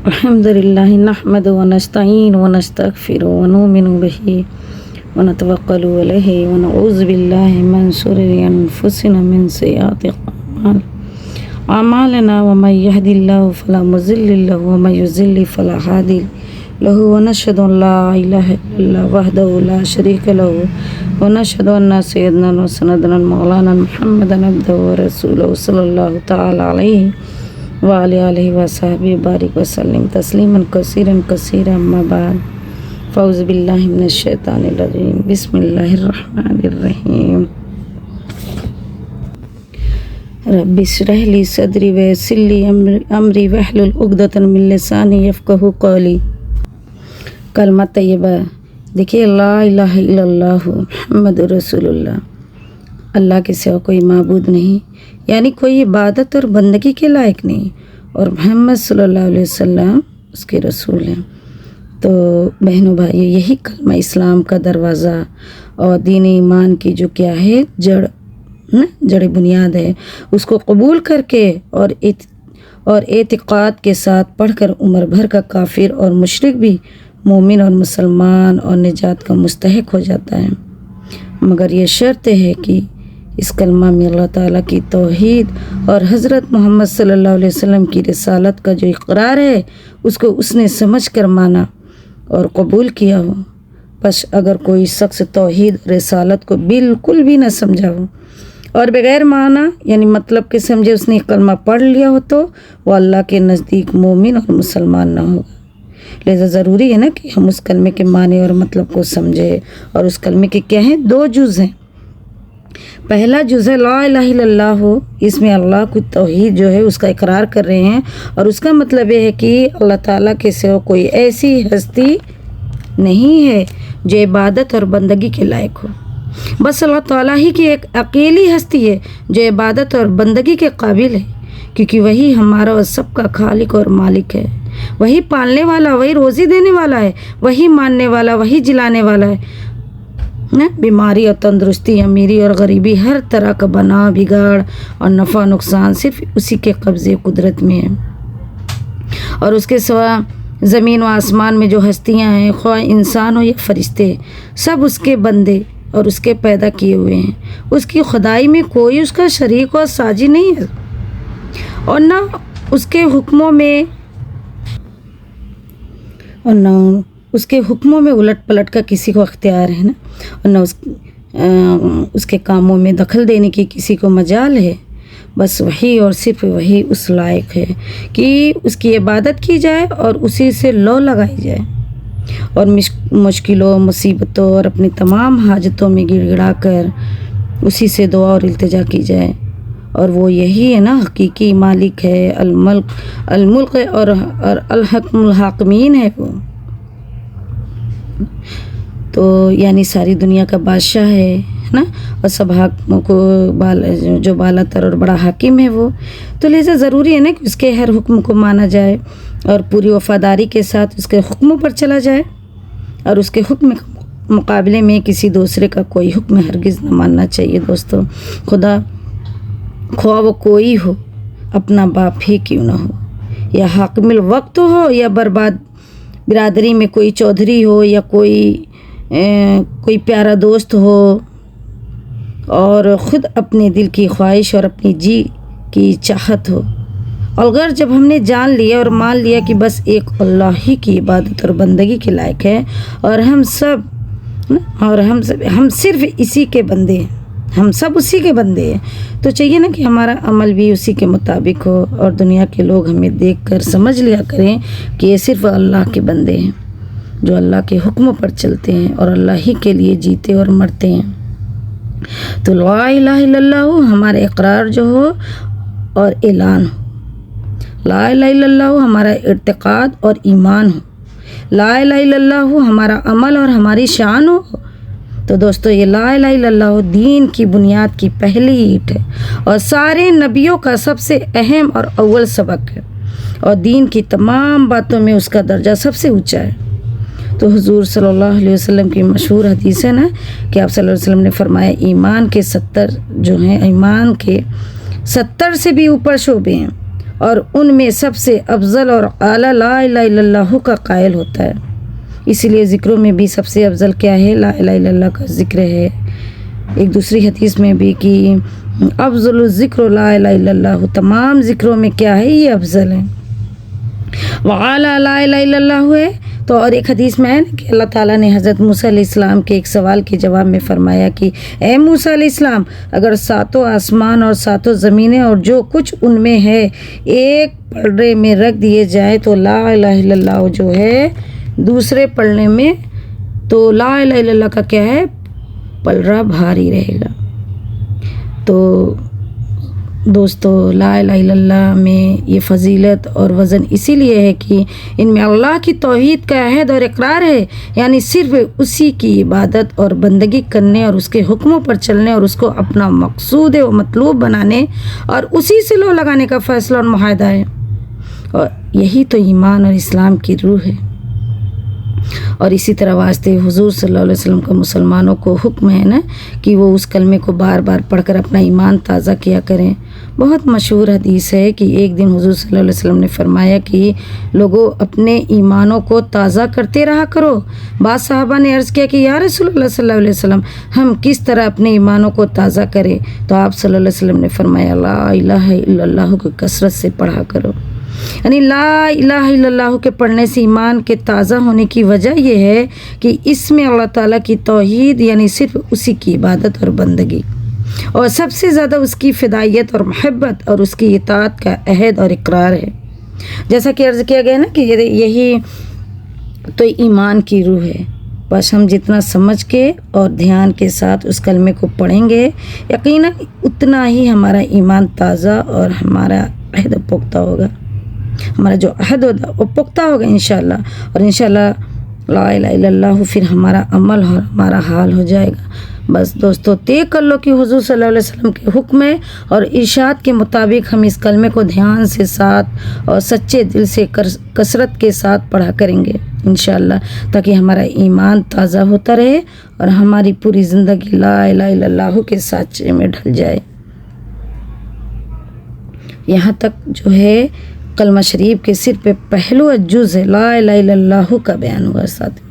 الحمد لله نحمده ونستعين ونستغفر ونؤمن به ونتوكل عليه ونعوذ بالله من شرور أنفسنا من سيئات أعمالنا ومن يهد الله فلا مضل له ومن يضلل فلا هادي له ونشهد أن لا إله إلا الله وحده لا شريك له ونشهد أن سيدنا وسندنا مولانا محمدا عبده ورسوله صلى الله تعالى عليه وعلى آله وصحبه بارك وسلم تسليما كثيرا كثيرا أما بعد فأعوذ بالله من الشيطان الرجيم بسم الله الرحمن الرحيم رب اشرح لي صدري ويسر لي أمري واحلل عقدة من لساني يفقهوا قولي کلمہ طیبہ دیکھیے لا الہ الا اللہ محمد رسول اللہ، اللہ کے سوا کوئی معبود نہیں، یعنی کوئی عبادت اور بندگی کے لائق نہیں، اور محمد صلی اللہ علیہ وسلم اس کے رسول ہیں۔ تو بہنوں بھائیو، یہی کلمہ اسلام کا دروازہ اور دین ایمان کی جو کیا ہے جڑ بنیاد ہے، اس کو قبول کر کے اور اعتقاد کے ساتھ پڑھ کر عمر بھر کا کافر اور مشرک بھی مومن اور مسلمان اور نجات کا مستحق ہو جاتا ہے، مگر یہ شرط ہے کہ اس کلمہ میں اللہ تعالیٰ کی توحید اور حضرت محمد صلی اللہ علیہ وسلم کی رسالت کا جو اقرار ہے اس کو اس نے سمجھ کر مانا اور قبول کیا ہو۔ بس اگر کوئی شخص توحید اور رسالت کو بالکل بھی نہ سمجھا ہو اور بغیر معنی یعنی مطلب کے سمجھے اس نے کلمہ پڑھ لیا ہو تو وہ اللہ کے نزدیک مومن اور مسلمان نہ ہوگا۔ لہذا ضروری ہے نا کہ ہم اس کلمے کے معنی اور مطلب کو سمجھے، اور اس کلمے کے کیا ہیں؟ 2 جز ہیں۔ پہلا جز ہے لا الہ الا اللہ، اس میں اللہ کی توحید جو ہے اس کا اقرار کر رہے ہیں، اور اس کا مطلب یہ ہے کہ اللہ تعالیٰ کے سوا کوئی ایسی ہستی نہیں ہے جو عبادت اور بندگی کے لائق ہو، بس اللہ تعالیٰ ہی کی ایک اکیلی ہستی ہے جو عبادت اور بندگی کے قابل ہے، کیونکہ وہی ہمارا اور سب کا خالق اور مالک ہے، وہی پالنے والا، وہی روزی دینے والا ہے، وہی ماننے والا، وہی جلانے والا ہے۔ بیماری اور تندرستی، امیری اور غریبی، ہر طرح کا بنا بگاڑ اور نفع نقصان صرف اسی کے قبضے قدرت میں ہے، اور اس کے سوا زمین و آسمان میں جو ہستیاں ہیں، خواہ انسان ہو یا فرشتے، سب اس کے بندے اور اس کے پیدا کیے ہوئے ہیں۔ اس کی خدائی میں کوئی اس کا شریک اور ساجی نہیں ہے، اور نہ اس کے حکموں میں الٹ پلٹ کا کسی کو اختیار ہے نا، اور نہ اس کے کاموں میں دخل دینے کی کسی کو مجال ہے۔ بس وہی اور صرف وہی اس لائق ہے کہ اس کی عبادت کی جائے اور اسی سے لو لگائی جائے، اور مشکلوں، مصیبتوں اور اپنی تمام حاجتوں میں گڑ گڑا کر اسی سے دعا اور التجا کی جائے، اور وہ یہی ہے نا حقیقی مالک ہے، الملک اور الحکم الحاکمین ہے وہ، تو یعنی ساری دنیا کا بادشاہ ہے نا، اور سب حاکموں کو جو بالا تر اور بڑا حاکم ہے وہ، تو لہذا ضروری ہے نا کہ اس کے ہر حکم کو مانا جائے اور پوری وفاداری کے ساتھ اس کے حکموں پر چلا جائے، اور اس کے حکم مقابلے میں کسی دوسرے کا کوئی حکم ہرگز نہ ماننا چاہیے۔ دوستو، خدا خواہ وہ کوئی ہو، اپنا باپ ہی کیوں نہ ہو، یا حاکم الوقت ہو، یا برباد برادری میں کوئی چودھری ہو، یا کوئی پیارا دوست ہو، اور خود اپنے دل کی خواہش اور اپنی جی کی چاہت ہو، اگر جب ہم نے جان لیا اور مان لیا کہ بس ایک اللہ ہی کی عبادت اور بندگی کے لائق ہے، اور ہم صرف اسی کے بندے ہیں، ہم سب اسی کے بندے ہیں، تو چاہیے نا کہ ہمارا عمل بھی اسی کے مطابق ہو، اور دنیا کے لوگ ہمیں دیکھ کر سمجھ لیا کریں کہ یہ صرف اللہ کے بندے ہیں جو اللہ کے حکموں پر چلتے ہیں اور اللہ ہی کے لیے جیتے اور مرتے ہیں۔ تو لا الہ الا اللہ ہمارا اقرار جو ہو اور اعلان ہو، لا الہ الا اللہ ہمارا اعتقاد اور ایمان ہو، لا الہ الا اللہ ہمارا عمل اور ہماری شان ہو۔ تو دوستو، یہ لا الہ الا اللہ دین کی بنیاد کی پہلی اینٹ ہے، اور سارے نبیوں کا سب سے اہم اور اول سبق ہے، اور دین کی تمام باتوں میں اس کا درجہ سب سے اونچا ہے۔ تو حضور صلی اللہ علیہ وسلم کی مشہور حدیث ہے نا کہ آپ صلی اللہ علیہ وسلم نے فرمایا ایمان کے 70 جو ہیں، ایمان کے 70 سے بھی اوپر شعبے ہیں، اور ان میں سب سے افضل اور اعلیٰ لا الہ الا اللہ کا قائل ہوتا ہے۔ اسی لیے ذکروں میں بھی سب سے افضل کیا ہے؟ لا الہ الا اللہ کا ذکر ہے۔ ایک دوسری حدیث میں بھی کہ افضل الذکر لا الہ الا اللہ، تمام ذکروں میں کیا ہے؟ یہ افضل ہے۔ وعلا لا الہ الا اللہ ہے۔ تو اور ایک حدیث میں ہے نا کہ اللہ تعالیٰ نے حضرت موسیٰ علیہ السلام کے ایک سوال کے جواب میں فرمایا کہ اے موسیٰ علیہ السلام، اگر ساتوں آسمان اور ساتوں زمینیں اور جو کچھ ان میں ہے ایک پلڑے میں رکھ دیے جائیں تو لا الہ الا اللہ جو ہے دوسرے پلڑے میں، تو لا الہ الا اللہ کا کیا ہے؟ پلڑا بھاری رہے گا۔ تو دوستو لا الہ الا اللہ میں یہ فضیلت اور وزن اسی لیے ہے کہ ان میں اللہ کی توحید کا عہد اور اقرار ہے، یعنی صرف اسی کی عبادت اور بندگی کرنے اور اس کے حکموں پر چلنے اور اس کو اپنا مقصود و مطلوب بنانے اور اسی سے لو لگانے کا فیصلہ اور معاہدہ ہے، اور یہی تو ایمان اور اسلام کی روح ہے۔ اور اسی طرح واسطے حضور صلی اللہ علیہ وسلم کا مسلمانوں کو حکم ہے نا کہ وہ اس کلمے کو بار بار پڑھ کر اپنا ایمان تازہ کیا کریں۔ بہت مشہور حدیث ہے کہ ایک دن حضور صلی اللہ علیہ وسلم نے فرمایا کہ لوگوں اپنے ایمانوں کو تازہ کرتے رہا کرو۔ بعض صحابہ نے عرض کیا کہ یا رسول اللہ صلی اللہ علیہ وسلم، ہم کس طرح اپنے ایمانوں کو تازہ کریں؟ تو آپ صلی اللہ علیہ وسلم نے فرمایا لا الہ الا اللہ کو کثرت سے پڑھا کرو۔ یعنی لا الہ الا اللہ کے پڑھنے سے ایمان کے تازہ ہونے کی وجہ یہ ہے کہ اس میں اللہ تعالیٰ کی توحید یعنی صرف اسی کی عبادت اور بندگی اور سب سے زیادہ اس کی فدائیت اور محبت اور اس کی اطاعت کا عہد اور اقرار ہے۔ جیسا کہ عرض کیا گیا نا کہ یہی تو ایمان کی روح ہے۔ بس ہم جتنا سمجھ کے اور دھیان کے ساتھ اس کلمے کو پڑھیں گے یقیناً اتنا ہی ہمارا ایمان تازہ اور ہمارا عہد پختہ ہوگا، ہمارا جو عہد ہوگا وہ پختہ ہوگا انشاءاللہ، اور انشاءاللہ لا الہ الا اللہ پھر ہمارا عمل اور ہمارا حال ہو جائے گا۔ بس دوستو طے کر لو کہ حضور صلی اللہ علیہ وسلم کے حکم ہے اور ارشاد کے مطابق ہم اس کلمے کو دھیان سے ساتھ اور سچے دل سے کثرت کے ساتھ پڑھا کریں گے انشاءاللہ، تاکہ ہمارا ایمان تازہ ہوتا رہے اور ہماری پوری زندگی لا الہ الا اللہ کے سانچے میں ڈھل جائے۔ یہاں تک جو ہے کلمہ شریف کے صرف پہلو جز ہے لا الہ الا اللہ کا بیان ہوا ساتھ۔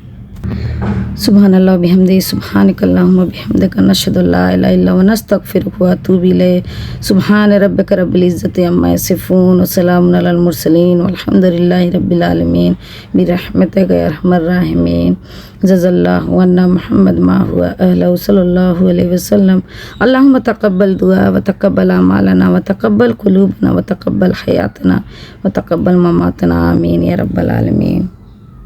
سبحان اللہ بحمدہ، سبحانک اللہم بحمدک، نشہد ان لا الہ الا انت نستغفرک ونتوب الیک۔ سبحان ربک رب العزۃ عما یصفون وسلام علی المرسلین والحمد للہ رب العالمین برحمتک یا ارحم الراحمین۔ جزا اللہ عنا محمد ما هو اہلہ صلی اللہ علیہ وسلم۔ اللہم تقبل دعا وتقبل اعمالنا وتقبل قلوبنا وتقبل حیاتنا وتقبل مماتنا، آمین یا رب العالمین۔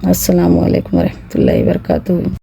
السلام علیکم ورحمۃ اللہ وبرکاتہ۔